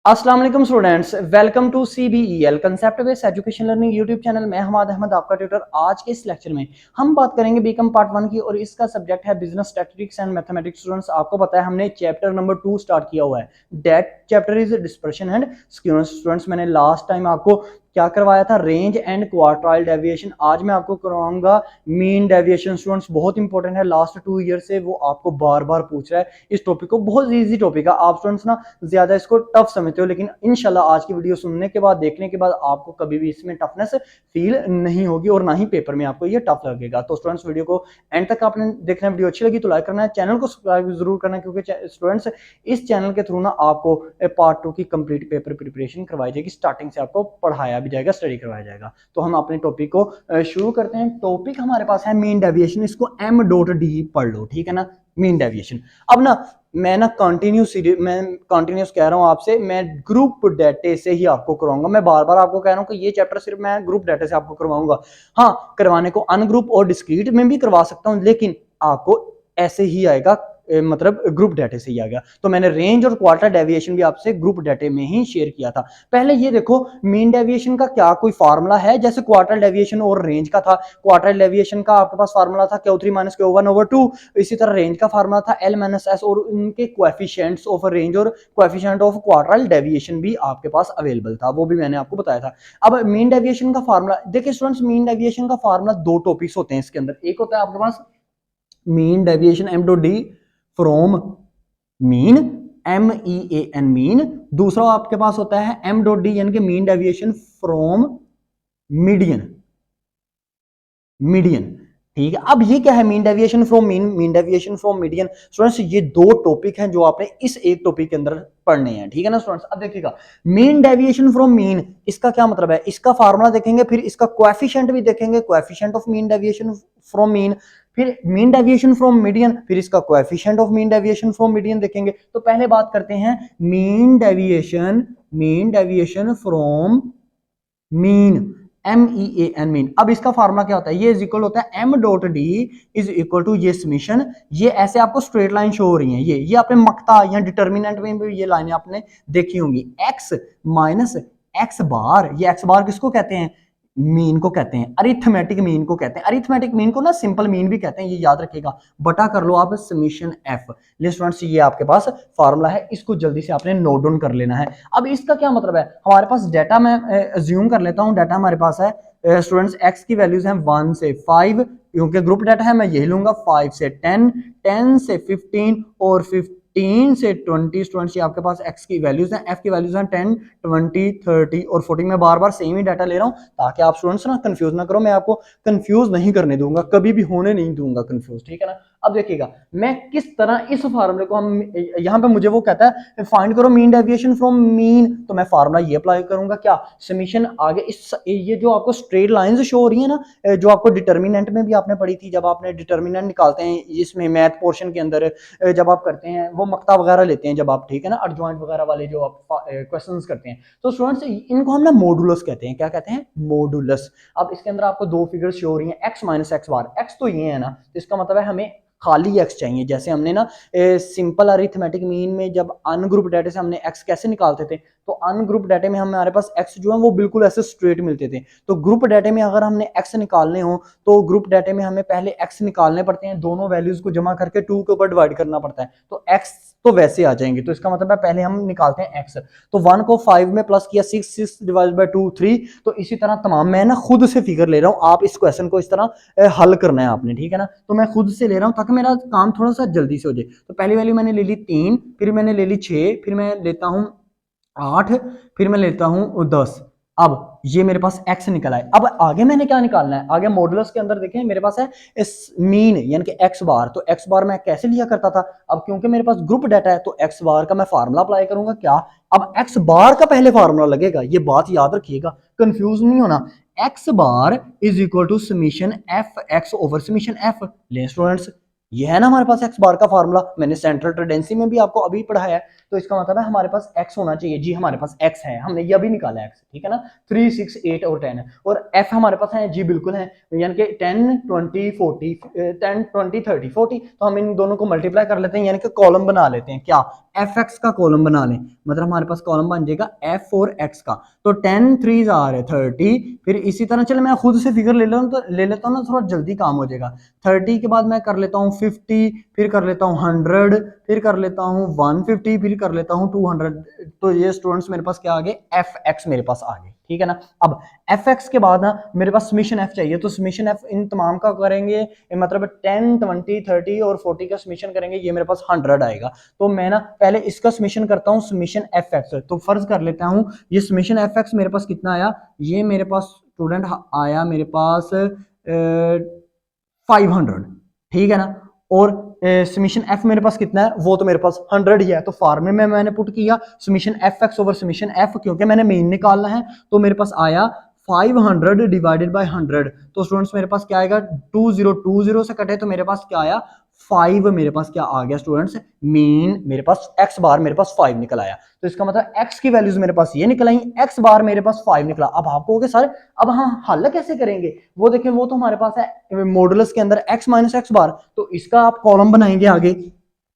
अस्सलाम वालेकुम students, welcome to CBEL concept based education learning YouTube channel. मैं हमाद अहमद आपका ट्यूटर। आज के इस लेक्चर में हम बात करेंगे बीकॉम पार्ट 1 की और इसका सब्जेक्ट है business statistics and mathematics. Students, आपको पता है हमने चैप्टर नंबर 2 स्टार्ट किया हुआ है। That chapter is dispersion and skewness. Students, मैंने लास्ट टाइम आपको क्या करवाया था? Range and quartile deviation. आज मैं आपको करवाऊंगा मीन डेविएशन। स्टूडेंट्स, बहुत इंपॉर्टेंट है, लास्ट 2 ईयर से वो आपको बार बार पूछ रहा है इस टॉपिक को। बहुत इजी टॉपिक है, आप स्टूडेंट्स ना ज्यादा इसको टफ समझते हो, लेकिन इंशाल्लाह आज की वीडियो सुनने के बाद, देखने के बाद आपको कभी भी इसमें टफनेस फील नहीं होगी और ना ही पेपर में आपको ये टफ लगेगा। तो स्टूडेंट्स, वीडियो को एंड तक आपने देखना है। वीडियो अच्छी लगी तो लाइक करना है, चैनल को सब्सक्राइब जरूर करना है, क्योंकि स्टूडेंट्स इस चैनल के थ्रू ना आपको पार्ट 2 की कंप्लीट पेपर प्रिपरेशन करवाई जाएगी। स्टार्टिंग से आपको पढ़ाया भी जाएगा, स्टडी करवाया जाएगा। तो हम अपने टॉपिक को शुरू करते हैं। टॉपिक हमारे पास है मीन डेविएशन। इसको m.d पढ़ लो, ठीक है ना, मीन डेविएशन। अब ना मैं ना कंटिन्यूस कह रहा हूं आपसे, मैं ग्रुप डेटे से ही आपको करवाऊंगा। मैं बार बार आपको कह रहा हूं कि ये चैप्टर सिर्फ मैं ग्रुप डेटे से आपको करवाऊंगा। हाँ, करवाने को अनग्रुप और डिस्क्रीट में भी करवा सकता हूं, लेकिन आपको ऐसे ही आएगा, मतलब ग्रुप डेटे से ही आ गया। तो मैंने रेंज और क्वार्टर डेविएशन भी आपसे ग्रुप डेटे में ही शेयर किया था। पहले ये देखो, मीन डेविएशन का क्या कोई फार्मूला है? जैसे क्वार्टर डेविएशन और रेंज का था। क्वार्टर डेविएशन का आपके पास फार्मूला था Q3 - Q1/2। इसी तरह रेंज का फार्मूला था L - S, और उनके कोएफिशिएंट्स ऑफ रेंज और कोएफिशिएंट ऑफ क्वार्टरल डेविएशन भी आपके पास अवेलेबल था, वो भी मैंने आपको बताया था। अब मीन डेविएशन का फार्मूला देखिए स्टूडेंट्स, मीन डेविएशन का फार्मूला दो टॉपिक्स होते हैं इसके अंदर। एक होता है आपके पास mean deviation m.d from mean, MEAN mean. दूसरा आपके पास होता है m.d यानी कि mean deviation from median, median. ठीक है, अब ये क्या है? Mean deviation from mean, mean deviation from median. Students, ये दो टॉपिक हैं जो आपने इस एक टॉपिक के अंदर पढ़ने हैं, ठीक है ना स्टूडेंट्स। अब देखिएगा, मीन डेविएशन फ्रॉम मीन, इसका क्या मतलब है? इसका फार्मूला देखेंगे, फिर इसका कोएफिशिएंट भी देखेंगे, coefficient of mean deviation from mean, फिर मीन डेविएशन फ्रॉम मीडियन, फिर इसका coefficient of mean deviation from median देखेंगे। तो पहले बात करते हैं mean deviation, mean deviation from mean, MEAN mean. अब इसका फार्मूला क्या होता है? ये इज इक्वल होता है m.d इज इक्वल टू ये समीशन। ये ऐसे आपको स्ट्रेट लाइन शो हो रही है। ये आपने मक्ता या डिटर्मिनेंट में भी ये लाइनें आपने देखी होंगी। x माइनस x बार, ये x बार किसको कहते हैं? मीन को कहते हैं, अरिथमेटिक मीन को कहते हैं। अरिथमेटिक मीन को ना सिंपल मीन भी कहते हैं, ये याद रखिएगा। बटा कर लो आप समीशन f। स्टूडेंट्स, ये आपके पास फार्मूला है, इसको जल्दी से आपने नोट डाउन कर लेना है। अब इसका क्या मतलब है? हमारे पास डाटा, मैं अज्यूम कर लेता हूं डाटा हमारे पास है स्टूडेंट्स, x की वैल्यूज हैं 1 से 5, क्योंकि ग्रुप डाटा है मैं यही लूंगा। 5 से 10, 10 से 15 और 15 से 20। स्टूडेंट्स, ये आपके पास x की वैल्यूज हैं, f की वैल्यूज हैं 10, 20, 30 और 40। मैं बार बार सेम ही डाटा ले रहा हूं ताकि आप स्टूडेंट्स ना कंफ्यूज ना करो। मैं आपको कंफ्यूज नहीं करने दूंगा, कभी भी होने नहीं दूंगा कंफ्यूज, ठीक है ना। अब देखिएगा मैं किस तरह इस फार्मूले को, हम यहां पे मुझे वो कहता है फाइंड करो मीन डेविएशन फ्रॉम मीन, तो मैं फार्मूला ये अप्लाई करूंगा, क्या? समीशन आगे इस, ये जो आपको स्ट्रेट लाइंस शो हो रही है ना, जो आपको डिटर्मिनेंट में भी आपने पढ़ी थी, जब आपने डिटर्मिनेंट निकालते हैं इसमें मैथ पोर्शन के अंदर, जब आप करते हैं वो मक्ता वगैरह लेते हैं जब आप, ठीक है ना, एडजॉइंट वगैरह वाले जो आप क्वेश्चंस करते हैं, तो स्टूडेंट्स इनको हम ना मॉडुलस कहते हैं। क्या कहते हैं? मॉडुलस। अब इसके अंदर आपको दो फिगर्स शो हो रही हैं, x माइनस एक्स बार। x तो ये है ना, तो इसका मतलब है हमें खाली x चाहिए। जैसे हमने ना सिंपल अरिथमेटिक मीन में जब अनग्रुप डाटा से हमने x कैसे निकालते थे, तो अनग्रुप डाटा में हमारे पास x जो है वो बिल्कुल ऐसे स्ट्रेट मिलते थे। तो ग्रुप डाटा में अगर हमने x निकालने हो तो ग्रुप डाटा में हमें पहले x निकालने पड़ते हैं, दोनों वैल्यूज को जमा करके 2 के ऊपर डिवाइड करना पड़ता है, तो x तो वैसे आ जाएंगे। तो इसका मतलब है पहले हम निकालते हैं x, तो 1 को 5 में प्लस किया 6, 6 डिवाइड बाय 2 3। तो इसी तरह तमाम, मैं ना खुद से फिगर ले रहा हूं, आप इस क्वेश्चन को इस तरह हल करना है आपने, ठीक है ना। तो मैं खुद से ले रहा हूं ताकि मेरा काम थोड़ा सा जल्दी से हो जाए। तो पहली वैल्यू मैंने ले ली 3, फिर मैंने ले ली 6, फिर मैं लेता हूं 8, फिर मैं लेता हूं 10। अब ये मेरे पास x निकला है। अब आगे मैंने क्या निकालना है? आगे मॉडुलस के अंदर देखें मेरे पास है इस मीन यानी कि x बार। तो x बार मैं कैसे लिया करता था? अब क्योंकि मेरे पास ग्रुप डाटा है तो x बार का मैं फार्मूला अप्लाई करूंगा। क्या? अब x बार का पहले फार्मूला लगेगा, ये बात याद रखिएगा, कंफ्यूज नहीं होना। x bar is equal to summation f x over summation f। ले स्टूडेंट्स, ये है ना हमारे पास x बार का फार्मूला, मैंने सेंट्रल टेंडेंसी में भी आपको अभी पढ़ाया है। तो इसका मतलब है हमारे पास x होना चाहिए। जी हमारे पास x है, हमने ये अभी निकाला x, ठीक है ना, 3, 6, 8 और 10, और f हमारे पास है, जी बिल्कुल है, यानी कि 10, 20, 40, 10, 20, 30, 40, तो हम इन दोनों को मल्टीप्लाई कर लेते हैं, यानी कि कॉलम बना लेते हैं, क्या एफ एक्स का कॉलम बना लें, मतलब हमारे पास कॉलम बन जाएगा एफ और एक्स का। तो 10 3 आ रहे 30, फिर इसी तरह चलो मैं खुद से फिगर ले लेता हूँ, तो ले लेता हूँ ना, थोड़ा जल्दी काम हो जाएगा। 30 के बाद मैं कर लेता हूँ 50, फिर कर लेता हूँ 100, फिर कर लेता हूँ 150, फिर कर लेता हूँ 200। तो ये स्टूडेंट्स मेरे पास क्या आ गए, एफ एक्स मेरे पास आ गए, ठीक है ना। अब एफ एक्स के बाद ना मेरे पास समीशन एफ चाहिए, तो समीशन एफ इन तमाम का करेंगे, मतलब 10, 20, 30 और 40 का समीशन करेंगे, ये मेरे पास 100 आएगा। तो मैं ना पहले इसका समीशन करता हूँ, समीशन एफ एक्स। तो फर्ज कर लेता हूँ ये समीशन एफ एक्स मेरे पास कितना आया, ये मेरे पास स्टूडेंट आया मेरे पास 500, ठीक है ना। और समीशन एफ मेरे पास कितना है, वो तो मेरे पास 100 ही है, तो फार्मूले में मैंने पुट किया summation F x over summation F, क्योंकि मैंने मीन निकालना है, तो मेरे पास आया 500 डिवाइडेड बाय 100। तो स्टूडेंट्स मेरे पास क्या आएगा, 20 से कटे तो मेरे पास क्या आया 5, मेरे पास क्या आ गया स्टूडेंट्स, मीन मेरे पास एक्स बार मेरे पास 5 निकल आया। तो इसका मतलब एक्स की वैल्यूज मेरे पास ये निकल आई, एक्स बार मेरे पास 5 निकला। अब आप कहोगे सर अब हम हल कैसे करेंगे, वो देखें, वो तो हमारे पास है मॉडुलस के अंदर x माइनस एक्स बार, तो इसका आप कॉलम बनाएंगे आगे,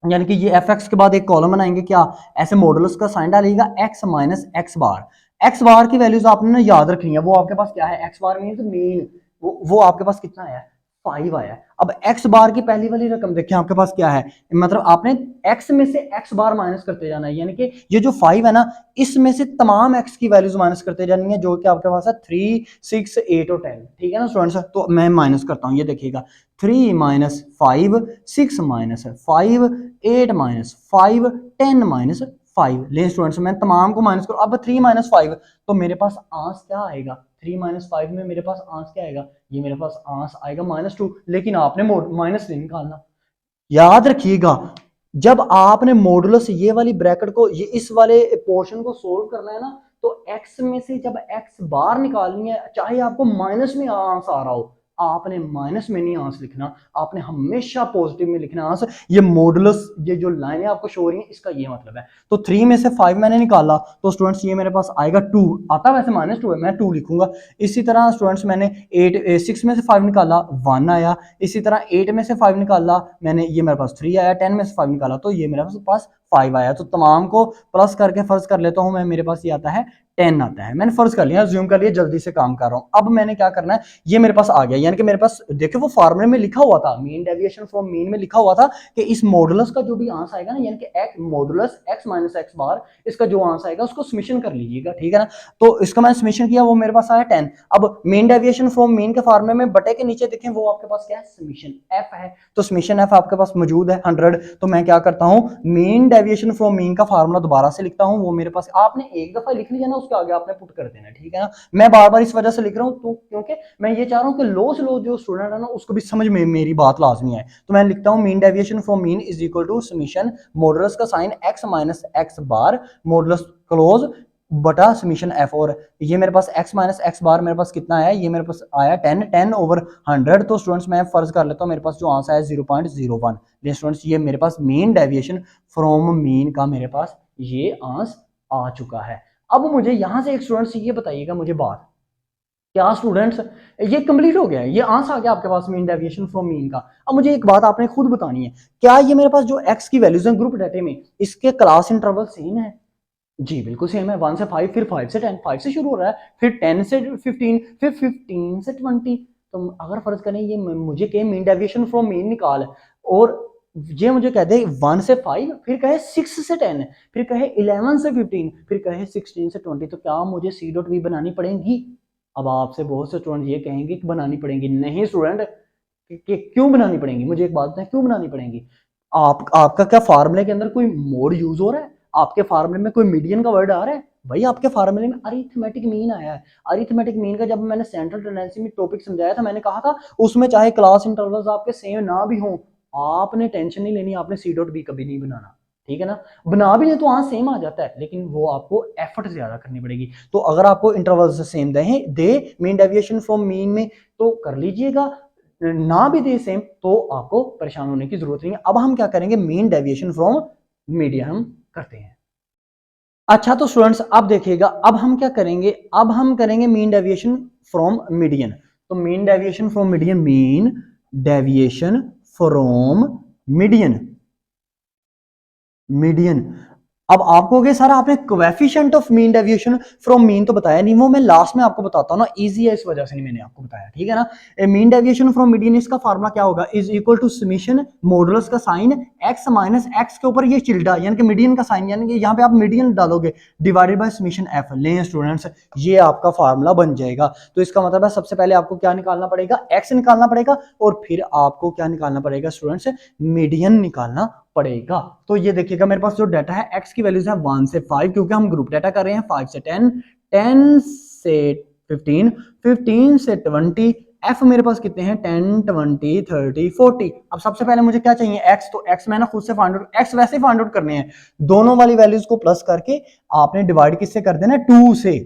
यानी कि ये एफ एक्स के बाद एक कॉलम बनाएंगे, क्या ऐसे मॉडुलस का साइन डालिएगा x माइनस एक्स बार। एक्स बार की वैल्यूज आपने ना याद रखनी है, वो आपके पास क्या है, एक्स बार मीन मीन, वो आपके पास कितना है, 5 आया। अब एक्स बार की पहली वाली रकम देखिए आपके पास क्या है, मतलब आपने एक्स में से एक्स बार माइनस करते जाना है, यानी कि ये जो 5 है ना, इसमें से तमाम एक्स की वैल्यूज माइनस करते जानी है, जो कि आपके पास है 3, 6, 8 और 10, ठीक है ना स्टूडेंट्स। तो मैं माइनस करता हूँ, ये देखिएगा 3 माइनस 5, 6 माइनस 5, 8 माइनस 5, 10 माइनस 5। ले स्टूडेंट्स मैं तमाम को माइनस करूँ, अब 3 माइनस 5, तो मेरे पास आंस क्या आएगा, 3 माइनस 5 में मेरे पास आंस क्या आएगा, ये मेरे पास आंस आएगा -2, लेकिन आपने माइनस नहीं निकालना। याद रखिएगा, जब आपने मॉडुलस ये वाली ब्रैकेट को, ये इस वाले पोर्शन को सोल्व करना है ना, तो एक्स में से जब एक्स बार निकालनी है, चाहे आपको माइनस में आंस आ रहा हो, आपने माइनस में नहीं आंस लिखना, आपने हमेशा पॉजिटिव में लिखना आंस। ये मॉडुलस, ये जो लाइनें आपको शो हो रही हैं, इसका ये मतलब है। तो 3 में से 5 मैंने निकाला, तो स्टूडेंट्स ये मेरे पास आएगा 2, आता वैसे -2 है, मैं 2 लिखूंगा। इसी तरह स्टूडेंट्स मैंने 6 में से 5 निकाला, 1 आया। इसी तरह 8 में से 5 निकाला मैंने, ये मेरे पास 3 आया। 10 में से 5 निकाला, तो ये मेरे पास 5 आया। तो तमाम को प्लस करके फर्ज कर लेता हूं मैं, मेरे पास ये आता है 10 आता है। मैंने फर्ज कर लिया, ज्यूम कर लिया, जल्दी से काम कर रहा हूं। अब मैंने क्या करना है, ये मेरे पास आ गया, यानी कि मेरे पास देखिए वो फार्मूले में लिखा हुआ था, मीन डेविएशन फ्रॉम मीन में लिखा हुआ था कि इस मॉडुलस का जो भी आंसर आएगा ना, यानी कि x modulus x minus x bar, इसका जो आंसर आएगा उसको समेशन कर लीजिएगा, ठीक है ना। तो इसका मैंने समेशन किया, वो मेरे पास आया 10। अब मीन डेविएशन फ्रॉम मीन के फार्मूले में बटे के नीचे देखें, वो आपके पास क्या है, समेशन एफ है। तो समेशन एफ आपके पास मौजूद है 100। तो मैं क्या करता हूं, मीन डेविएशन फ्रॉम मीन का फार्मूला दोबारा से लिखता हूं, वो मेरे पास, आपने एक दफा लिख लिया ना, उसके आगे आपने पुट कर देना, ठीक है ना। मैं बार बार इस वजह से लिख रहा हूं, तो क्योंकि मैं ये चाह रहा हूं कि लो से लो जो स्टूडेंट है ना, उसको भी समझ में मेरी बात लाजमी है। तो मैं लिखता हूं mean deviation from mean is equal to summation modulus का sign x minus x bar modulus close बटा समीशन एफ। और ये मेरे पास x माइनस एक्स बार मेरे पास कितना आया, ये मेरे पास आया 10 ओवर 100। तो स्टूडेंट्स मैं फर्ज कर लेता हूँ, मेरे पास जो आंसर है 0.01। ये स्टूडेंट्स ये मेरे पास मीन डेविएशन फ्रॉम मीन का मेरे पास ये आंसर आ चुका है। अब मुझे यहां से एक स्टूडेंट्स ये बताइएगा मुझे बात, क्या स्टूडेंट्स ये कंप्लीट हो गया है, ये आंसर आ गया आपके पास मीन डेविएशन फ्रॉम मीन का। अब मुझे एक बात आपने खुद बतानी है, क्या ये मेरे पास जो x की वैल्यूज हैं ग्रुप डाटा में, इसके क्लास इंटरवल सेम है? जी बिल्कुल सेम है, 1 से 5, फिर 5 से 10, 5 से शुरू हो रहा है, फिर 10 से 15, फिर 15 से 20। तो अगर फर्ज करें ये मुझे कहे मीन डेविएशन फ्रॉम मीन निकाल, और ये मुझे कह दे 1 से 5, फिर कहे 6 से 10, फिर कहे 11 से 15, फिर कहे 16 से 20, तो क्या मुझे सी डॉट वी बनानी पड़ेगी? अब आपसे बहुत से स्टूडेंट ये कहेंगे कि बनानी पड़ेंगी। नहीं स्टूडेंट, क्यों बनानी पड़ेंगी, मुझे एक बात बताएं, क्यों बनानी पड़ेंगी? आपका क्या फार्मूले के अंदर कोई मोड यूज हो रहा है? आपके फार्मूले में कोई मीडियन का वर्ड आ रहा है? भाई आपके फार्मूले में अरिथमेटिक मीन आया है। अरिथमेटिक मीन का जब मैंने सेंट्रल टेंडेंसी में टॉपिक समझाया था, मैंने कहा था उसमें चाहे क्लास इंटरवल्स आपके सेम ना भी हों, आपने टेंशन नहीं लेनी, आपने सी डॉट बी कभी नहीं बनाना, ठीक है ना। बना भी नहीं तो वहां सेम आ जाता है, लेकिन वो आपको एफर्ट ज्यादा करनी पड़ेगी। तो अगर आपको intervals same they mean deviation from mean में, तो कर लीजिएगा, ना भी दे सेम तो आपको परेशान होने की जरूरत नहीं है। अब हम क्या करेंगे, मीन डेविएशन फ्रॉम मीडियन हम करते हैं। अच्छा तो स्टूडेंट्स अब देखिएगा, अब हम क्या करेंगे, अब हम करेंगे मीन डेविएशन फ्रॉम मीडियन। तो mean deviation from median, mean deviation from median, median. अब आपको क्या सर आपने coefficient of mean deviation from mean तो बताया नहीं, वो मैं लास्ट में आपको बताता हूं ना, इजी है इस वजह से नहीं मैंने आपको बताया, ठीक है ना। मीन डेविएशन फ्रॉम मीडियन इसका फार्मूला क्या होगा, is equal to summation modulus का साइन एक्स माइनस एक्स के ऊपर ये चिल्डा यानी कि मीडियन का साइन, यानी कि यहाँ पे आप मीडियन डालोगे डिवाइडेड बाय समेशन एफ। लें स्टूडेंट्स ये आपका फार्मूला बन जाएगा। तो इसका मतलब है सबसे पहले आपको क्या निकालना पड़ेगा, एक्स निकालना पड़ेगा, और फिर आपको क्या निकालना पड़ेगा स्टूडेंट्स, मीडियन निकालना पड़ेगा। तो ये देखिएगा मेरे पास जो डाटा है एक्स की वैल्यूज है 1 से 5, क्योंकि हम ग्रुप डाटा कर रहे हैं, 5 से 10, 10 से 15, 15 से 20, एफ मेरे पास कितने हैं 10, 20, 30, 40। अब सबसे पहले मुझे क्या चाहिए एक्स, तो एक्स मैंने खुद से फाइंड आउट, एक्स वैसे फाइंड आउट करने हैं, दोनों वाली वैल्यूज को प्लस करके आपने डिवाइड किससे कर देना, 2 से।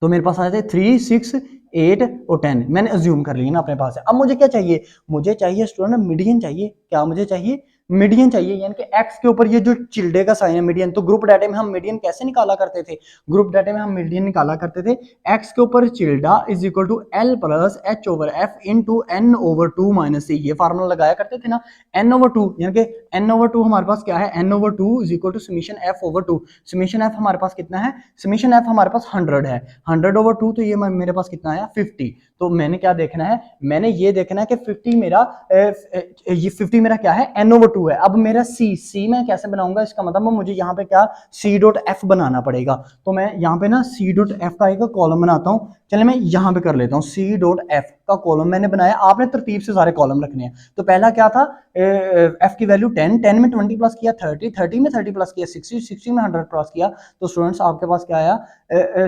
तो मेरे पास आए थे 3, 6, 8 और 10, मैंने अज्यूम कर लिया ना अपने पास है। अब मुझे क्या चाहिए, मुझे चाहिए स्टूडेंट मीडियन चाहिए, क्या मुझे चाहिए, मीडियन चाहिए, यानी कि एक्स के ऊपर ये जो चिल्डे का साइन है मीडियन। तो ग्रुप डाटा में हम मीडियन कैसे निकाला करते थे, ग्रुप डाटा में हम मीडियन निकाला करते थे, एक्स के ऊपर tilde is equal to l plus h over f into n over 2 minus c, ये फार्मूला लगाया करते थे ना, एन ओवर 2, यानी कि एन ओवर 2 हमारे पास क्या है, n over 2 is equal to summation f over 2। Summation f हमारे पास कितना है, समेशन एफ हमारे पास 100 है, 100 ओवर 2, तो ये मेरे पास कितना आया 50। तो मैंने क्या देखना है, मैंने ये देखना है कि 50 मेरा ये 50 मेरा क्या है, n ओवर 2 है। अब मेरा c मैं कैसे बनाऊंगा, इसका मतलब मुझे यहाँ पे क्या c डॉट एफ बनाना पड़ेगा। तो मैं यहाँ पे ना c डॉट एफ का एक कॉलम बनाता हूँ, चलिए मैं यहाँ पे कर लेता हूँ, c डॉट एफ का कॉलम मैंने बनाया, आपने तरतीब से सारे कॉलम रखने हैं। तो पहला क्या था, एफ की वैल्यू 10, 10 में 20 प्लस किया 30, 30 में 30 प्लस किया 60, 60 में 100 प्लस किया, तो स्टूडेंट्स आपके पास क्या आया,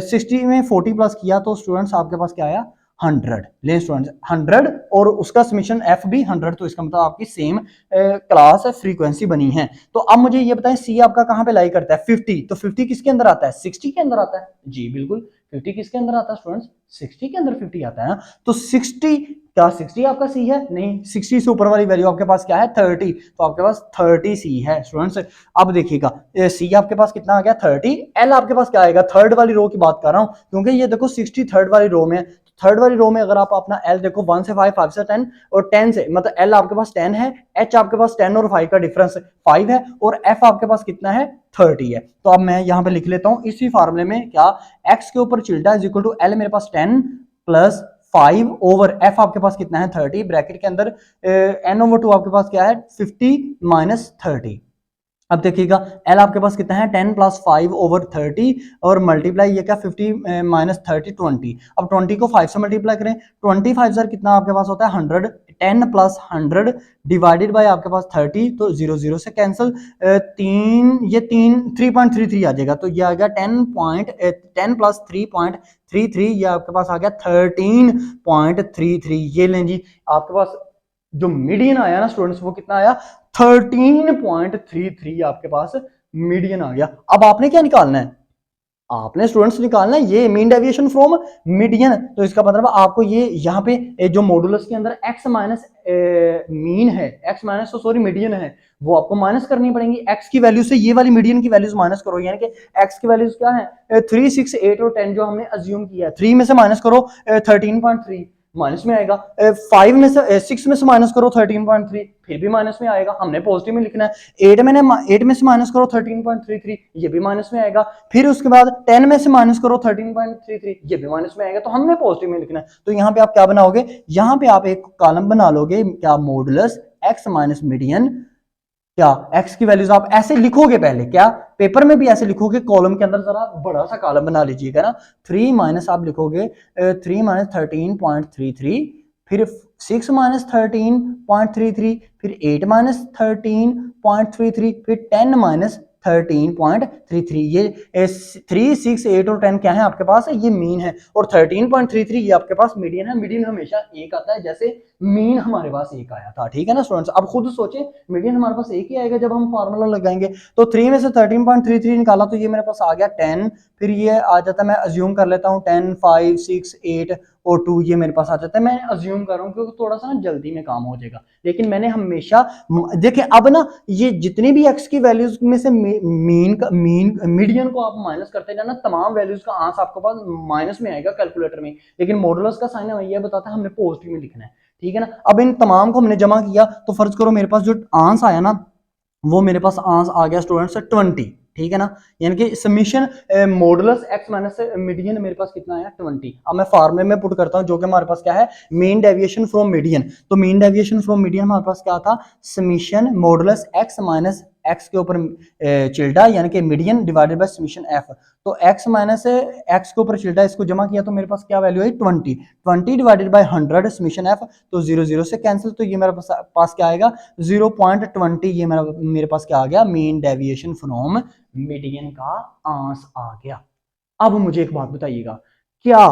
60 में 40 प्लस किया, तो स्टूडेंट्स आपके पास क्या आया 100। ले स्टूडेंट्स 100 और उसका समेशन एफ भी 100, तो इसका मतलब आपकी सेम क्लास फ्रीक्वेंसी बनी है। तो अब मुझे ये बताएं सी आपका कहां पे लाई करता है 50, तो 50 किसके अंदर आता है, 60 के अंदर आता है, जी बिल्कुल 50 किसके अंदर आता है स्टूडेंट्स, 60 के अंदर 50 आता है ना। तो 60 क्या 60 आपका सी है, नहीं 60 से ऊपर वाली वैल्यू आपके पास क्या है 30, तो आपके पास 30 सी है स्टूडेंट्स। अब देखिएगा सी आपके पास कितना आ गया 30, एल आपके पास क्या आएगा, थर्ड वाली रो की बात कर रहा हूं, क्योंकि ये देखो 60 थर्ड वाली रो में, थर्ड वाली रो में अगर आप अपना एल देखो 1 से 5, 5 से 10 और 10 से, मतलब एल आपके पास 10 है, एच आपके पास 10 और 5 का डिफरेंस 5 है, और एफ आपके पास कितना है 30 है। तो अब मैं यहां पे लिख लेता हूं इसी फार्मूले में क्या, एक्स के ऊपर tilde is equal to L मेरे पास 10 प्लस 5 ओवर एफ आपके पास कितना है 30, ब्रैकेट के अंदर एन ओवर 2 आपके पास क्या है 50 माइनस 30। अब देखिएगा एल आपके पास कितना है 10 प्लस 5 ओवर 30 और मल्टीप्लाई ये क्या 50 माइनस 30 20। अब 20 को 5 से मल्टीप्लाई करें, 25 सर कितना आपके पास होता है 100, 10 प्लस 100 डिवाइडेड बाय आपके पास 30, तो 0 0 से कैंसिल, तीन ये 3.33 आ जाएगा, तो ये आ गया 10 प्लस 3.33, ये आपके पास आ गया 13.33। ये लें जी आपके पास जो मीडियन आया ना स्टूडेंट्स वो कितना आया 13.33 आपके पास मीडियन आ गया। अब आपने क्या निकालना है, आपने स्टूडेंट्स निकालना है ये मीन डेविएशन फ्रॉम मीडियन। तो इसका मतलब आपको ये यहाँ पे जो मॉडुलस के अंदर एक्स माइनस मीन है, एक्स माइनस तो सॉरी मीडियन है, वो आपको माइनस करनी पड़ेंगी, एक्स की वैल्यू से ये वाली मीडियन की वैल्यूज माइनस करो, यानी कि एक्स की वैल्यूज क्या है 3, 6, 8 और 10 जो हमने अज्यूम किया है, 3 में से माइनस करो 13.3 माइनस में आएगा, 5 में से 6 में से माइनस करो 13.3 फिर भी माइनस में आएगा, हमने पॉजिटिव में लिखना है। 8 में से माइनस करो 13.33 ये भी माइनस में आएगा, फिर उसके बाद 10 में से माइनस करो 13.33 ये भी माइनस में आएगा, तो हमने पॉजिटिव में लिखना है। तो यहाँ पे आप क्या बनाओगे, यहाँ पे आप एक कॉलम बना लोगे क्या, मॉडुलस एक्स माइनस मीडियन, क्या एक्स की वैल्यूज आप ऐसे लिखोगे, पहले क्या पेपर में भी ऐसे लिखोगे, कॉलम के अंदर जरा बड़ा सा कॉलम बना लीजिएगा ना, 3 माइनस आप लिखोगे 3 माइनस 13.33, फिर 6 माइनस 13.33, फिर 8 माइनस 13.33, फिर 10 माइनस 13.33। ये 3, 6, 8 और 10 क्या है आपके पास, ये मीन है, और 13.33 ये आपके पास मीडियन है। मीडियन हमेशा एक आता है, जैसे मीन हमारे पास एक आया था, ठीक है ना स्टूडेंट्स। अब खुद सोचें मीडियन हमारे पास एक ही आएगा जब हम फार्मूला लगाएंगे। तो 3 में से 13.33 निकाला तो ये मेरे पास आ गया 10, फिर ये आ जाता है, मैं अज्यूम कर लेता हूँ 10, 5, 6, 8 और 2 ये मेरे पास आ जाता है। मैं अज्यूम कर रहा हूँ क्योंकि थोड़ा सा ना जल्दी में काम हो जाएगा, लेकिन मैंने हमेशा देखिए अब ना ये जितनी भी एक्स की वैल्यूज में से मीन मीडियन को आप माइनस करते जाना, तमाम वैल्यूज का आंसर आपके पास माइनस में आएगा कैलकुलेटर में, लेकिन मॉडुलस का साइन हमें यह बताता है हमने पॉजिटिव में लिखना है, ठीक है ना। अब इन तमाम को हमने जमा किया तो फर्ज करो मेरे पास जो आंसर आया ना वो मेरे पास आंसर आ गया स्टूडेंट्स 20, ठीक है ना। यानी कि summation modulus x minus median मेरे पास कितना आया 20। अब मैं फार्मूले में पुट करता हूं जो कि हमारे पास क्या है मीन डेविएशन फ्रॉम मीडियन। तो मीन डेविएशन फ्रॉम मीडियन हमारे पास क्या था summation modulus x minus x के ऊपर चिल्डा यानी कि median divided by summation F. तो एक्स माइनस एक्स के ऊपर चिल्डा इसको जमा किया तो मेरे पास क्या value I 20 divided by 100 summation F. तो 0 से कैंसिल, तो ये मेरे पास क्या आएगा 0.20। ये मेरे पास क्या आ गया मीन डेविएशन फ्रॉम मीडियन का आंसर आ गया। अब मुझे एक बात बताइएगा, क्या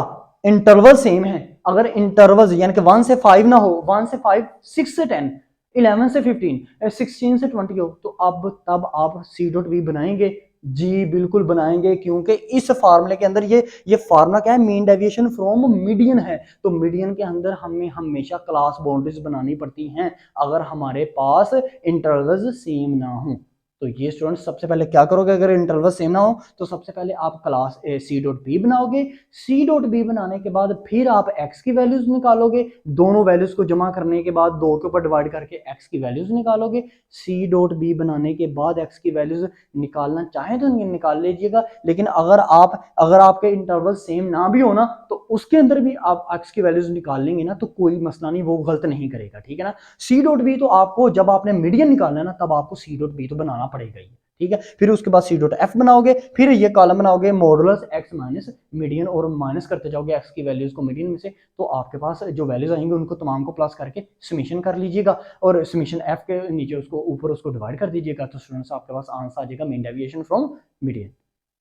इंटरवल सेम है? अगर इंटरवल यानी कि 1 से 5 ना हो, 1 से 5, 6 से 10, 11 से 15, 16 से 20 हो, तो अब तब आप सी डॉट वी बनाएंगे? जी बिल्कुल बनाएंगे, क्योंकि इस फार्मूले के अंदर ये फार्मूला क्या है मीन डेविएशन फ्रॉम मीडियन है। तो मीडियन के अंदर हमें हमेशा क्लास बाउंड्रीज बनानी पड़ती हैं अगर हमारे पास इंटरवल्स सेम ना हो। तो ये स्टूडेंट सबसे पहले क्या करोगे, अगर इंटरवल सेम ना हो तो सबसे पहले आप क्लास सी डॉट बी बनाओगे। सी डॉट बी बनाने के बाद फिर आप एक्स की वैल्यूज निकालोगे, दोनों वैल्यूज को जमा करने के बाद 2 के ऊपर डिवाइड करके एक्स की वैल्यूज निकालोगे। सी डॉट बी बनाने के बाद एक्स की वैल्यूज निकालना चाहे तो निकाल लीजिएगा, लेकिन अगर आपके इंटरवल सेम ना भी हो ना तो उसके अंदर भी आप एक्स की वैल्यूज निकाल लेंगे ना तो कोई मसला नहीं, वो गलत नहीं करेगा, ठीक है ना। सी डॉट बी तो आपको जब आपने मीडियन निकालना है ना तब आपको सी डॉट बी तो बनाना पड़ेगा ही, ठीक है। फिर उसके बाद सी डॉट एफ बनाओगे, फिर ये कॉलम बनाओगे मॉडुलस एक्स माइनस मीडियन और माइनस करते जाओगे एक्स की वैल्यूज को मीडियन में से, तो आपके पास जो वैल्यूज आएंगे उनको तमाम को प्लस करके समीशन कर लीजिएगा और समीशन एफ के नीचे उसको ऊपर उसको डिवाइड कर दीजिएगा। तो स्टूडेंट्स आपके पास आंसर आ जाएगा मीन डेविएशन फ्रॉम मीडियन।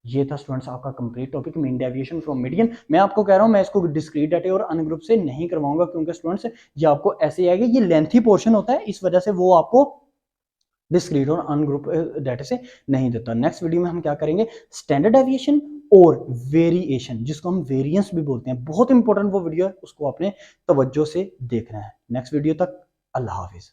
ये था स्टूडेंट्स आपका complete topic mean deviation from median. मैं आपको कह रहा हूं मैं इसको डिस्क्रीट डाटा और अनग्रुप से नहीं करवाऊंगा क्योंकि स्टूडेंट्स ये आपको ऐसे आएगा, ये लेंथी पोर्शन होता है इस वजह से वो आपको डिस्क्रीट और अनग्रुप डाटा से नहीं देता। नेक्स्ट वीडियो में हम क्या करेंगे स्टैंडर्ड डेविएशन और वेरिएशन जिसको हम वेरिएंस भी बोलते हैं, बहुत इंपॉर्टेंट वो वीडियो है, उसको आपने तवज्जो से देखना है। नेक्स्ट वीडियो तक अल्लाह हाफिज।